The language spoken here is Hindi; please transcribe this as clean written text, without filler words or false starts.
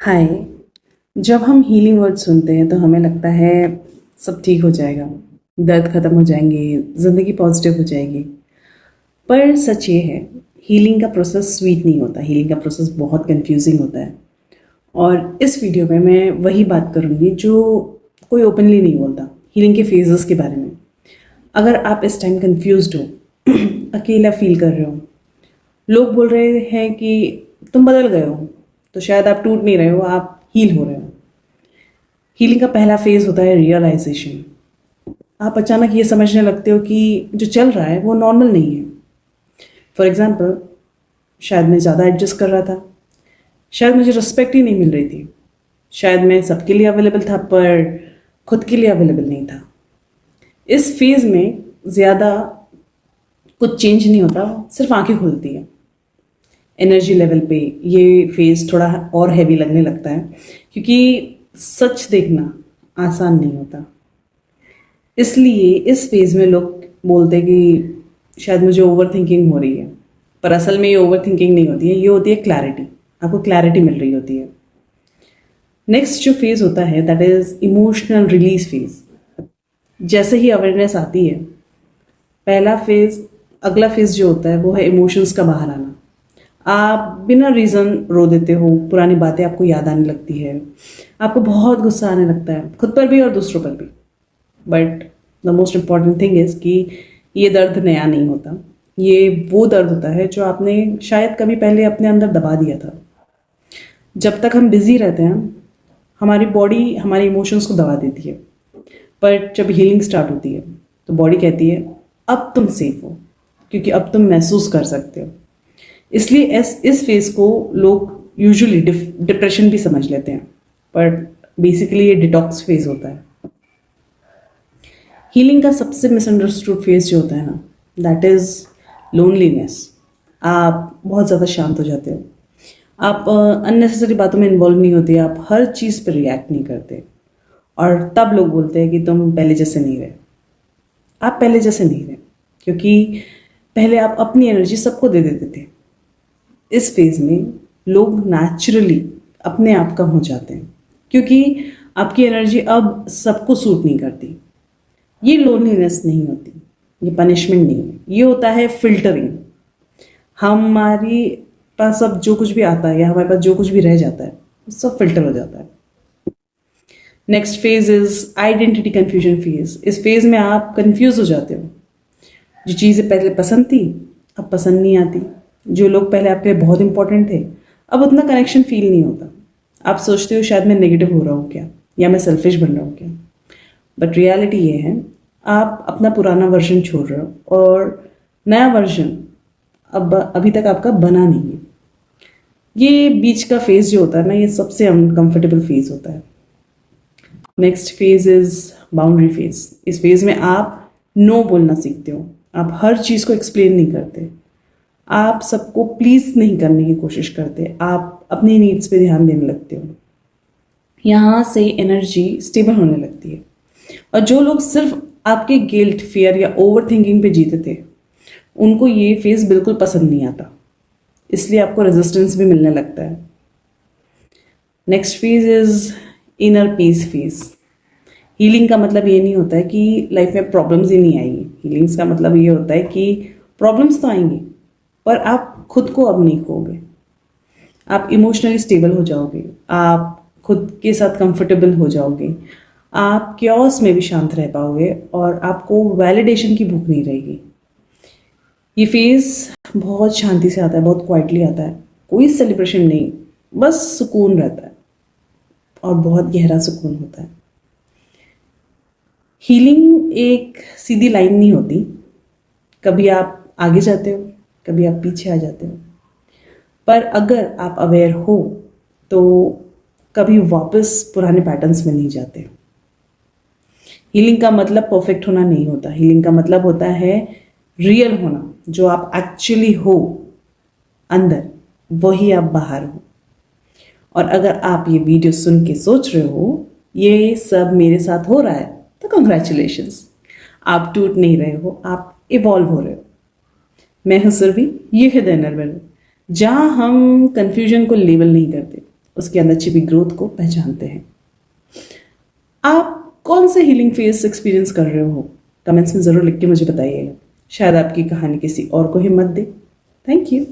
हाय। जब हम हीलिंग वर्ड सुनते हैं तो हमें लगता है सब ठीक हो जाएगा, दर्द खत्म हो जाएंगे, ज़िंदगी पॉजिटिव हो जाएगी। पर सच ये है, हीलिंग का प्रोसेस स्वीट नहीं होता। हीलिंग का प्रोसेस बहुत कंफ्यूजिंग होता है। और इस वीडियो में मैं वही बात करूँगी जो कोई ओपनली नहीं बोलता, हीलिंग के फेजेस के बारे में। अगर आप इस टाइम कंफ्यूज्ड हो, अकेला फील कर रहे हो, लोग बोल रहे हैं कि तुम बदल गए हो, तो शायद आप टूट नहीं रहे हो, आप हील हो रहे हो। हीलिंग का पहला फेज होता है रियलाइजेशन। आप अचानक ये समझने लगते हो कि जो चल रहा है वो नॉर्मल नहीं है। फॉर एग्जाम्पल, शायद मैं ज़्यादा एडजस्ट कर रहा था, शायद मुझे रिस्पेक्ट ही नहीं मिल रही थी, शायद मैं सबके लिए अवेलेबल था पर खुद के लिए अवेलेबल नहीं था। इस फेज में ज़्यादा कुछ चेंज नहीं होता, सिर्फ आंखें खुलती है। एनर्जी लेवल पे ये फेज थोड़ा और हैवी लगने लगता है, क्योंकि सच देखना आसान नहीं होता। इसलिए इस फेज में लोग बोलते हैं कि शायद मुझे ओवर थिंकिंग हो रही है, पर असल में ये ओवर थिंकिंग नहीं होती है, ये होती है क्लैरिटी। आपको क्लैरिटी मिल रही होती है। नेक्स्ट जो फेज होता है that is emotional release phase. जैसे ही अवेयरनेस आती है, पहला फेज, अगला फेज जो होता है वो है इमोशंस का बाहर आना। आप बिना रीज़न रो देते हो, पुरानी बातें आपको याद आने लगती है, आपको बहुत गुस्सा आने लगता है, खुद पर भी और दूसरों पर भी। But the most important thing is कि ये दर्द नया नहीं होता। ये वो दर्द होता है जो आपने शायद कभी पहले अपने अंदर दबा दिया था। जब तक हम बिजी रहते हैं, हमारी बॉडी हमारे इमोशंस को दबा देती है, पर जब हीलिंग स्टार्ट होती है तो बॉडी कहती है अब तुम सेफ हो, क्योंकि अब तुम महसूस कर सकते हो। इसलिए इस फेज को लोग यूजुअली डिप्रेशन भी समझ लेते हैं, पर बेसिकली ये डिटॉक्स फेज होता है। हीलिंग का सबसे मिसअंडरस्टूड फेज जो होता है ना, दैट इज लोनलीनेस। आप बहुत ज़्यादा शांत हो जाते हो, आप अननेसेसरी बातों में इन्वॉल्व नहीं होते, आप हर चीज़ पर रिएक्ट नहीं करते। और तब लोग बोलते हैं कि तुम पहले जैसे नहीं रहे। आप पहले जैसे नहीं रहे, क्योंकि पहले आप अपनी एनर्जी सबको दे देते थे। इस फेज में लोग नेचुरली अपने आप कम हो जाते हैं, क्योंकि आपकी एनर्जी अब सबको सूट नहीं करती। ये लोनलीनेस नहीं होती, ये पनिशमेंट नहीं है, ये होता है फिल्टरिंग। हमारी पास अब जो कुछ भी आता है या हमारे पास जो कुछ भी रह जाता है वो सब फिल्टर हो जाता है। Next phase is identity confusion phase. इस फेज में आप कंफ्यूज हो जाते हो। जो चीज़ें पहले पसंद थी अब पसंद नहीं आती। जो लोग पहले आपके लिए बहुत इंपॉर्टेंट थे अब उतना कनेक्शन फील नहीं होता। आप सोचते हो शायद मैं नेगेटिव हो रहा हूँ क्या, या मैं सेल्फिश बन रहा हूँ क्या। बट रियलिटी ये है, आप अपना पुराना वर्जन छोड़ रहे हो और नया वर्जन अब अभी तक आपका बना नहीं है। ये बीच का फेज जो होता है ना, ये सबसे अनकंफर्टेबल फेज होता है। Next phase is boundary phase. इस फेज में आप नो बोलना सीखते हो। आप हर चीज़ को एक्सप्लेन नहीं करते, आप सबको प्लीज नहीं करने की कोशिश करते, आप अपनी नीड्स पे ध्यान देने लगते हो। यहाँ से एनर्जी स्टेबल होने लगती है। और जो लोग सिर्फ आपके गिल्ट, फियर या ओवर थिंकिंग पे जीते थे, उनको ये फेज बिल्कुल पसंद नहीं आता, इसलिए आपको रेजिस्टेंस भी मिलने लगता है। Next phase is inner peace phase. Healing का मतलब ये नहीं होता है कि लाइफ में प्रॉब्लम्स ही नहीं आएंगी। हीलिंग्स का मतलब ये होता है कि प्रॉब्लम्स तो आएंगी, पर आप खुद को अब नहीं खोगे। आप इमोशनली स्टेबल हो जाओगे, आप खुद के साथ कंफर्टेबल हो जाओगे, आप क्योस में भी शांत रह पाओगे और आपको वैलिडेशन की भूख नहीं रहेगी। ये फेज बहुत शांति से आता है, बहुत क्वाइटली आता है। कोई सेलिब्रेशन नहीं, बस सुकून रहता है और बहुत गहरा सुकून होता है। हीलिंग एक सीधी लाइन नहीं होती। कभी आप आगे जाते हो, कभी आप पीछे आ जाते हो, पर अगर आप अवेयर हो तो कभी वापस पुराने पैटर्न्स में नहीं जाते। हीलिंग का मतलब परफेक्ट होना नहीं होता। हीलिंग का मतलब होता है रियल होना। जो आप एक्चुअली हो अंदर, वही आप बाहर हो। और अगर आप ये वीडियो सुन के सोच रहे हो ये सब मेरे साथ हो रहा है, तो कंग्रेचुलेशंस, आप टूट नहीं रहे हो, आप इवॉल्व हो रहे हो। मैं हूं सुरभि, ये है द इनर वर्ल्ड, जहां हम कंफ्यूजन को लेबल नहीं करते, उसके अंदर छिपी ग्रोथ को पहचानते हैं। आप कौन से हीलिंग फेज एक्सपीरियंस कर रहे हो? कमेंट्स में ज़रूर लिख के मुझे बताइएगा। शायद आपकी कहानी किसी और को हिम्मत दे। Thank you.